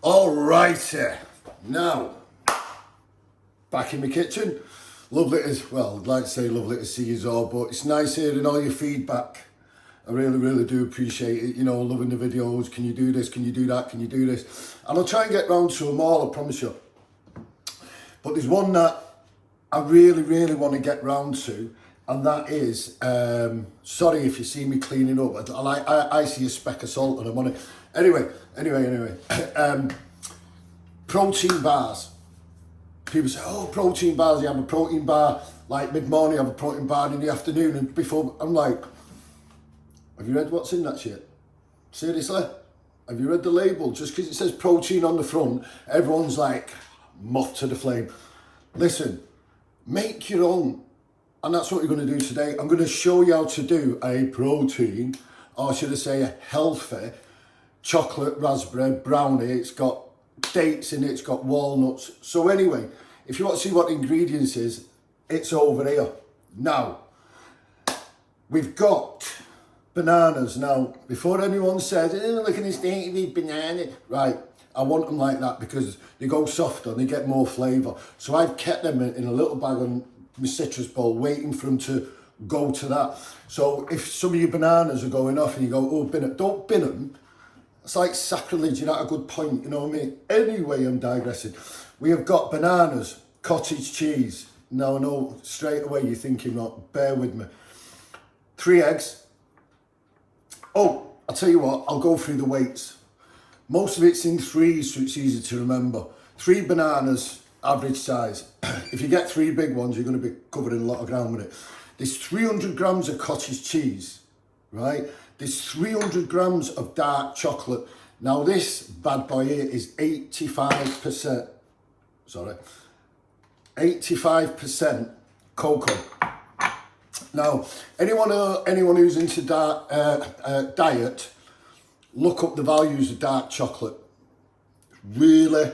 Alrighty, now back in my kitchen. Lovely as well. I'd like to say lovely to see you all, but it's nice hearing all your feedback. I really do appreciate it. You know, loving the videos. Can you do this? Can you do that? Can you do this? And I'll try and get round to them all, I promise you. But there's one that I really want to get round to, and that is, sorry if you see me cleaning up. I see a speck of salt and I'm on it. Anyway, protein bars. People say, oh, protein bars, you have a protein bar, like mid-morning, you have a protein bar in the afternoon, and before, I'm like, have you read what's in that shit? Seriously? Have you read the label? Just because it says protein on the front, everyone's like, moth to the flame. Listen, make your own. And that's what we're going to do today. I'm going to show you how to do a protein, or should I say a healthy, chocolate raspberry brownie. It's got dates in it, it's got walnuts. So anyway, if you want to see what the ingredients is, it's over here. Now, we've got bananas. Now, before anyone says, oh, look at this dainty banana. Right, I want them like that because they go softer and they get more flavour. So I've kept them in a little bag on my citrus bowl, waiting for them to go to that. So if some of your bananas are going off and you go, oh, bin it, don't bin them. It's like sacrilege, you're at a good point, you know what I mean? Anyway, I'm digressing. We have got bananas, cottage cheese. Now I know straight away you're thinking, right, bear with me. 3 eggs. Oh, I'll tell you what, I'll go through the weights. Most of it's in 3s, so it's easy to remember. 3 bananas, average size. If you get 3 big ones, you're going to be covering a lot of ground with it. There's 300 grams of cottage cheese, right? There's 300 grams of dark chocolate. Now this bad boy here is 85%, 85% cocoa. Now, anyone who's into diet, look up the values of dark chocolate. Really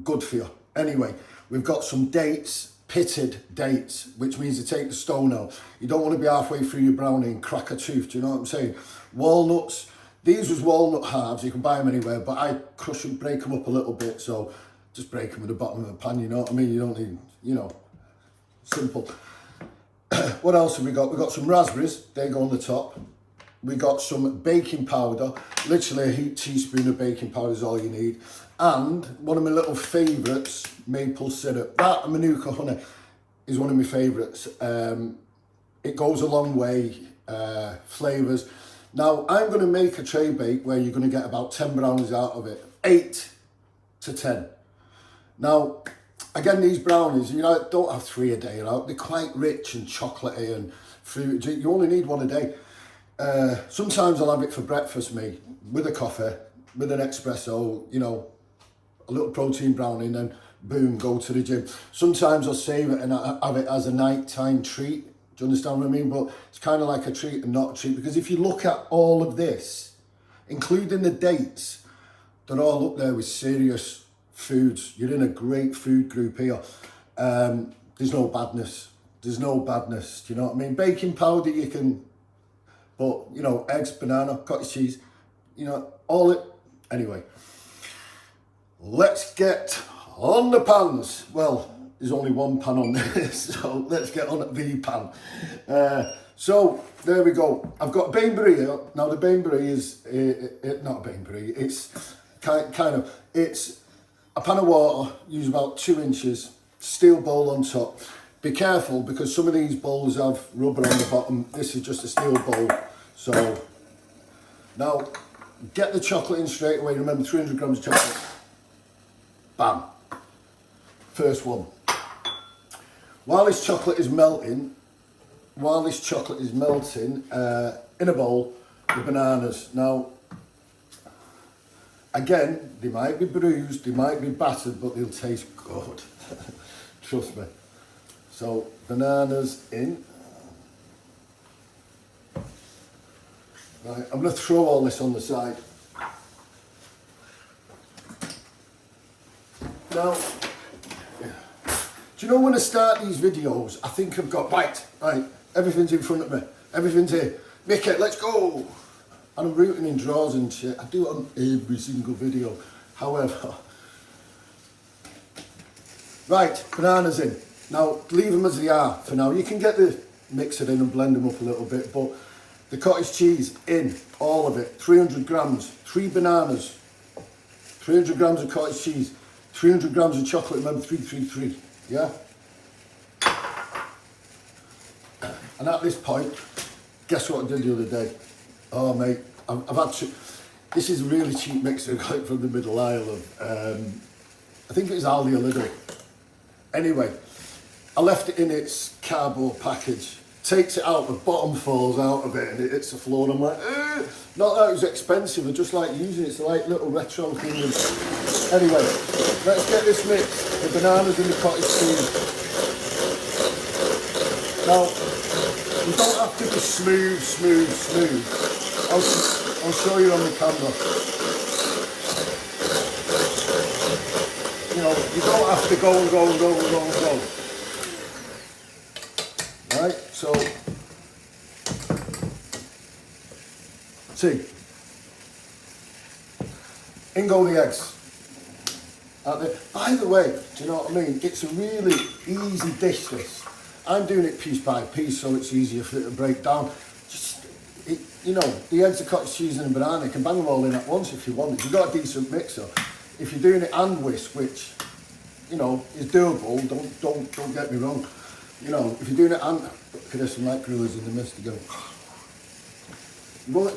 good for you. Anyway, we've got some dates, pitted dates, which means to take the stone out. You don't want to be halfway through your brownie and crack a tooth, do you know what I'm saying? Walnuts, these was walnut halves, you can buy them anywhere, but I crush them, break them up a little bit, so just break them at the bottom of a pan, you know what I mean? You don't need, you know, simple. What else have we got? We've got some raspberries, they go on the top. We got some baking powder, literally a heaped teaspoon of baking powder is all you need. And one of my little favourites, maple syrup. That and Manuka honey is one of my favourites. It goes a long way, flavours. Now, I'm going to make a tray bake where you're going to get about 10 brownies out of it. 8 to 10. Now, again, these brownies, you know, don't have 3 a day, right? They're quite rich and chocolatey and fruit. You only need 1 a day. Sometimes I'll have it for breakfast, me, with a coffee, with an espresso, you know, a little protein brownie, and then boom, go to the gym. Sometimes I'll save it and I have it as a nighttime treat. Do you understand what I mean? But it's kind of like a treat and not a treat, because if you look at all of this, including the dates, they're all up there with serious foods. You're in a great food group here. There's no badness. There's no badness. Do you know what I mean? Baking powder, you can, but, you know, eggs, banana, cottage cheese, you know, all it. Anyway, let's get on the pans. Well, there's only 1 pan on this, so let's get on the pan. So there we go. I've got Bain-Marie here. Now the Bain-Marie is, not Bain-Marie, it's kind of, it's a pan of water, use about 2 inches, steel bowl on top. Be careful because some of these bowls have rubber on the bottom. This is just a steel bowl. So now get the chocolate in straight away. Remember, 300 grams of chocolate. Bam. First one. While this chocolate is melting, in a bowl, the bananas. Now, again, they might be bruised, they might be battered, but they'll taste good. Trust me. So, bananas in. Right, I'm going to throw all this on the side. Now, do you know when I start these videos, I think I've got, right, everything's in front of me, everything's here. Mickey, let's go. And I'm rooting in drawers and shit. I do it on every single video. However, right, bananas in. Now, leave them as they are for now. You can get the mixer in and blend them up a little bit, but the cottage cheese in, all of it, 300 grams, 3 bananas, 300 grams of cottage cheese, 300 grams of chocolate mem 333, yeah? And at this point, guess what I did the other day? Oh mate, I've had to, this is a really cheap mixer I got it from the middle aisle of, I think it was Aldi or Lidl. Anyway, I left it in its cardboard package, takes it out, the bottom falls out of it and it hits the floor and I'm like, not that it was expensive, I just like using it, it's like little retro thing. Anyway, let's get this mixed, the bananas and the cottage cheese. Now, you don't have to be smooth. I'll show you on the camera. You know, you don't have to go and go. Right, so, see, in go the eggs. By the way, do you know what I mean? It's a really easy dish, this. I'm doing it piece by piece so it's easier for it to break down. Just, you know, the eggs, the cottage cheese and the banana, you can bang them all in at once if you want. If you've got a decent mixer, if you're doing it and whisk, which, you know, is doable, don't get me wrong. You know, if you're doing it and, look at this, some light grillers in the mist to go.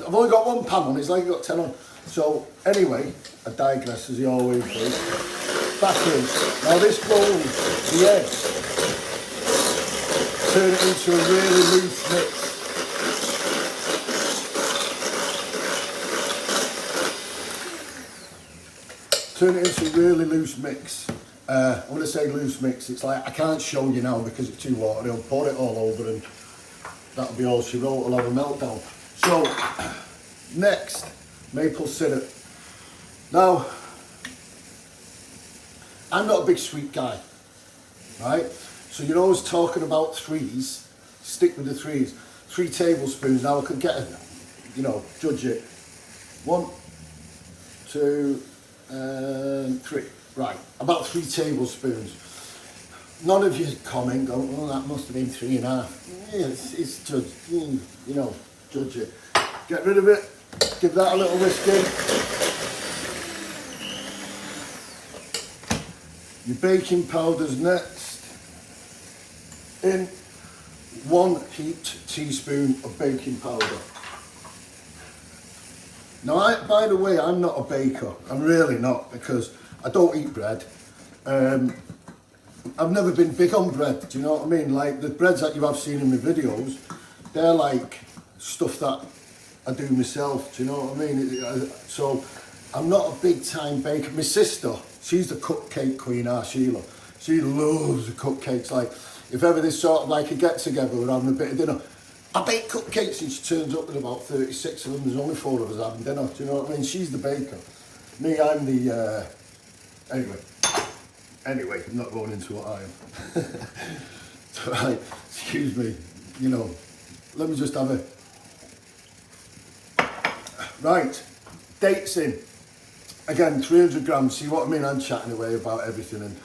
I've only got one pan on, it's like you've got 10 on. So, anyway, I digress as you always do. Back in. Now this bowl, the eggs, turn it into a really loose mix. Turn it into a really loose mix. I'm going to say loose mix, it's like, I can't show you now because it's too watery, I'll pour it all over and that'll be all she wrote, I'll have a meltdown. So, next, maple syrup. Now, I'm not a big sweet guy, right? So you're always talking about threes, stick with the threes. 3 tablespoons, now I could get, you know, judge it. 1, 2, 3. Right, about 3 tablespoons. None of you comment, go, oh, that must have been 3.5. Yeah, it's judge, you know, judge it. Get rid of it, give that a little whisk in. Your baking powder's next. In 1 heaped teaspoon of baking powder. Now, by the way, I'm not a baker. I'm really not, because I don't eat bread. I've never been big on bread, do you know what I mean? Like, the breads that you have seen in my videos, they're like stuff that I do myself, do you know what I mean? So, I'm not a big time baker. My sister, she's the cupcake queen, Sheila. She loves the cupcakes. Like, if ever there's sort of like a get-together, we're having a bit of dinner, I bake cupcakes and she turns up with about 36 of them. There's only 4 of us having dinner, do you know what I mean? She's the baker. Me, I'm the, Anyway, I'm not going into what I am. Right, excuse me, you know, let me just have a... Right, dates in. Again, 300 grams, see what I mean? I'm chatting away about everything and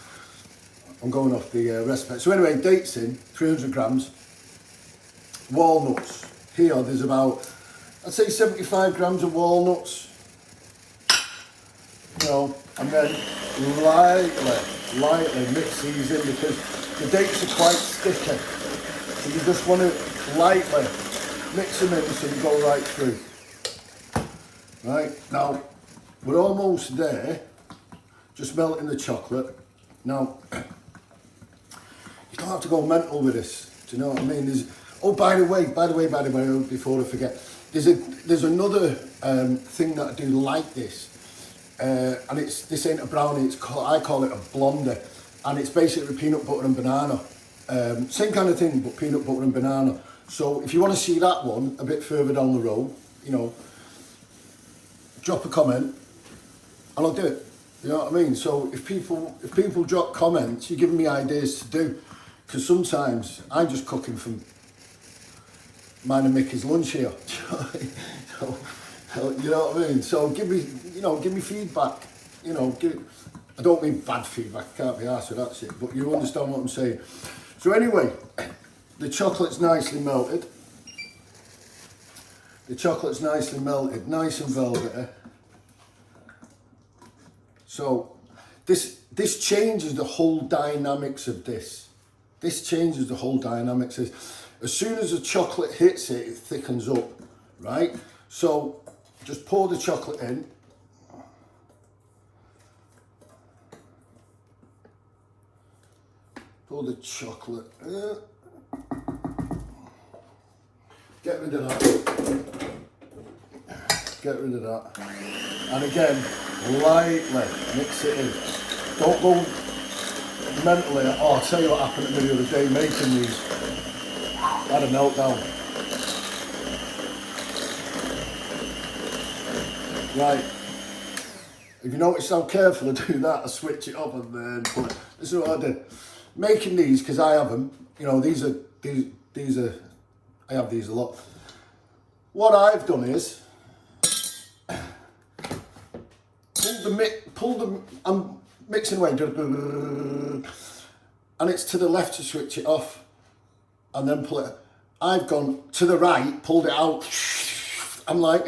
I'm going off the recipe. So anyway, dates in, 300 grams. Walnuts. Here, there's about, I'd say 75 grams of walnuts. You know, and then lightly mix these in because the dates are quite sticky. So you just want to lightly mix them in so they go right through. Right, now we're almost there. Just melting the chocolate. Now, you don't have to go mental with this. Do you know what I mean? By the way, before I forget, there's another thing that I do like this. And this ain't a brownie, I call it a blondie, and it's basically peanut butter and banana. Same kind of thing, but peanut butter and banana. So if you want to see that one a bit further down the road, you know, drop a comment and I'll do it. You know what I mean? So if people drop comments, you're giving me ideas to do, because sometimes I'm just cooking from mine and Mickey's lunch here. So, you know what I mean? So give me feedback. you know, I don't mean bad feedback, I can't be arsed with that shit, but you understand what I'm saying. So anyway, the chocolate's nicely melted. The chocolate's nicely melted, nice and velvety. So this changes the whole dynamics of this. This changes the whole dynamics. As soon as the chocolate hits it, it thickens up, right? So just pour the chocolate in. Pour the chocolate in. Get rid of that. Get rid of that. And again, lightly mix it in. Don't go mentally, oh, I'll tell you what happened to me the other day making these. I had a meltdown. Right. If you notice how careful I do that, I switch it up and then put it. This is what I did. Making these, because I have them, you know, these are, I have these a lot. What I've done is, I'm mixing away, and it's to the left to switch it off, and then pull it. I've gone to the right, pulled it out. I'm like,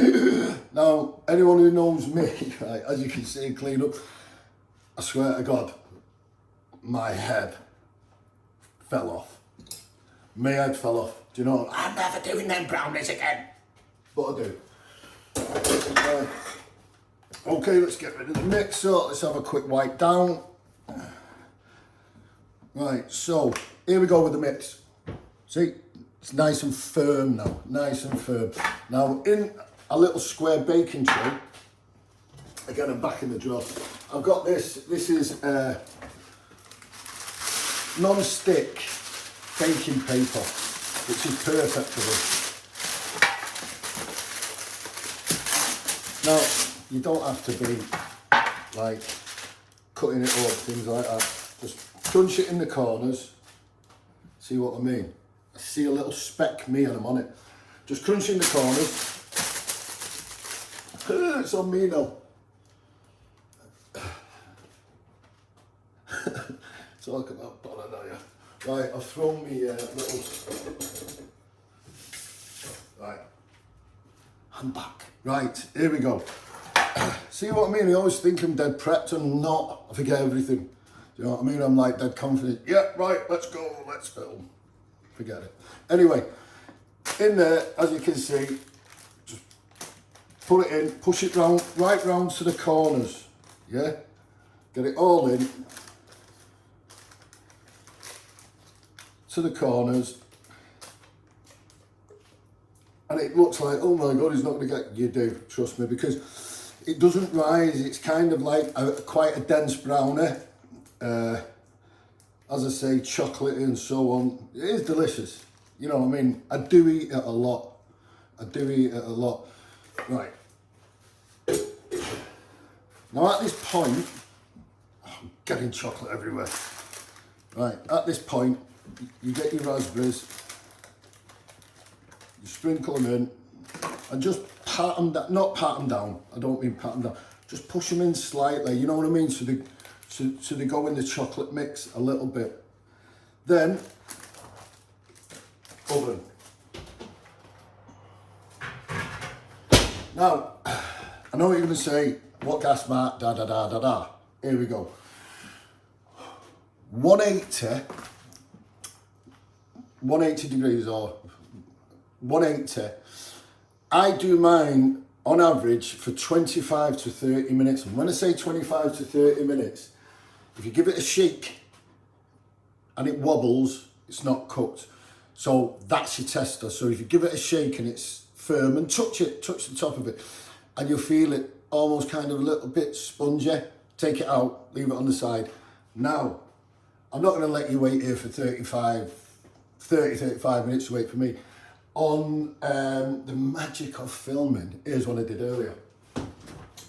now anyone who knows me, right, as you can see, clean up. I swear to God, my head fell off. My head fell off. Do you know? I'm never doing them brownies again. But I do. Okay, let's get rid of the mixer. Let's have a quick wipe down. Right, so here we go with the mix. See, it's nice and firm now, nice and firm. Now in a little square baking tray, again I'm back in the drawer, I've got this is non-stick baking paper, which is perfect for this. Now, you don't have to be like cutting it up, things like that. Just crunch it in the corners. See what I mean? I see a little speck me and I'm on it. Just crunch in the corners. It's on me now. Talk about paranoia. Right, I've thrown me little... Right. I'm back. Right, here we go. See what I mean? I always think I'm dead prepped and not. I forget everything. Do you know what I mean? I'm like dead confident. Yeah, right, let's go, let's film. Forget it. Anyway, in there, as you can see, just put it in, push it round, right round to the corners. Yeah? Get it all in. To the corners. And it looks like, oh my God, he's not going to get... You do, trust me, because it doesn't rise. It's kind of like quite a dense brownie. As I say, chocolate and so on. It is delicious. You know what I mean? I do eat it a lot. I do eat it a lot. Right. Now at this point, I'm getting chocolate everywhere. Right, at this point, you get your raspberries, you sprinkle them in, and just pat them down, not pat them down, I don't mean pat them down, just push them in slightly, you know what I mean, so they go in the chocolate mix a little bit. Then, oven. Now, I know what you're going to say, what gas mark, da da da da da. Here we go. 180 degrees or 180. I do mine on average for 25 to 30 minutes. And when I say 25 to 30 minutes, if you give it a shake and it wobbles, it's not cooked. So that's your tester. So if you give it a shake and it's firm, and touch the top of it, and you'll feel it almost kind of a little bit spongy, take it out, leave it on the side. Now, I'm not going to let you wait here for 35 minutes to wait for me. On the magic of filming, here's what I did earlier.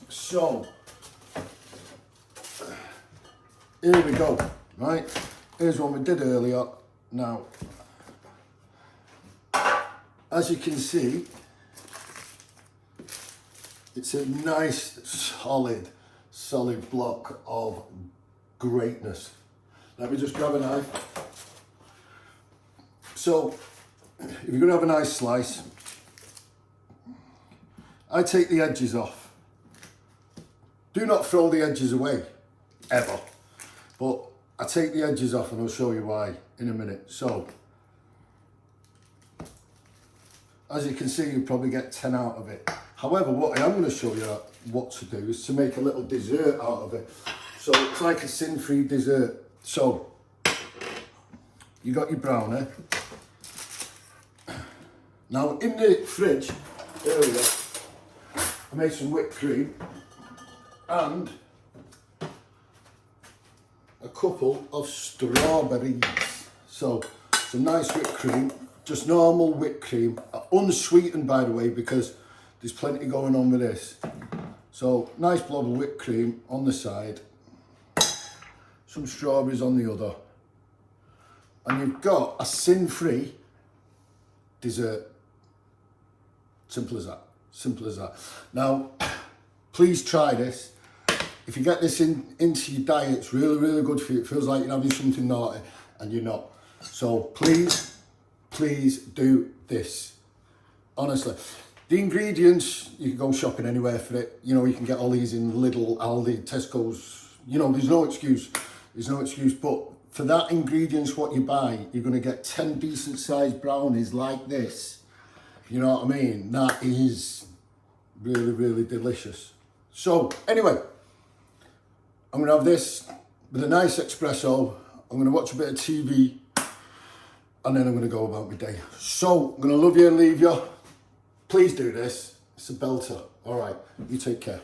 So, here we go, right? Here's what we did earlier. Now, as you can see, it's a nice, solid block of greatness. Let me just grab a knife. So, if you're going to have a nice slice, I take the edges off. Do not throw the edges away, ever. But I take the edges off and I'll show you why in a minute. So, as you can see, you probably get 10 out of it. However, what I am going to show you what to do is to make a little dessert out of it. So it's like a sin-free dessert. So, you got your brownie. Now in the fridge, there we go, I made some whipped cream and a couple of strawberries. So some nice whipped cream, just normal whipped cream, unsweetened by the way, because there's plenty going on with this. So nice blob of whipped cream on the side, some strawberries on the other, and you've got a sin-free dessert. Simple as that, simple as that. Now, please try this. If you get this into your diet, it's really, really good for you. It feels like you're having something naughty and you're not. So please, please do this. Honestly. The ingredients, you can go shopping anywhere for it. You know, you can get all these in Lidl, Aldi, Tesco's. You know, there's no excuse. There's no excuse. But for that ingredients, what you buy, you're going to get 10 decent sized brownies like this. You know what I mean? That is really, really delicious. So, anyway, I'm going to have this with a nice espresso. I'm going to watch a bit of TV. And then I'm going to go about my day. So, I'm going to love you and leave you. Please do this. It's a belter. All right, you take care.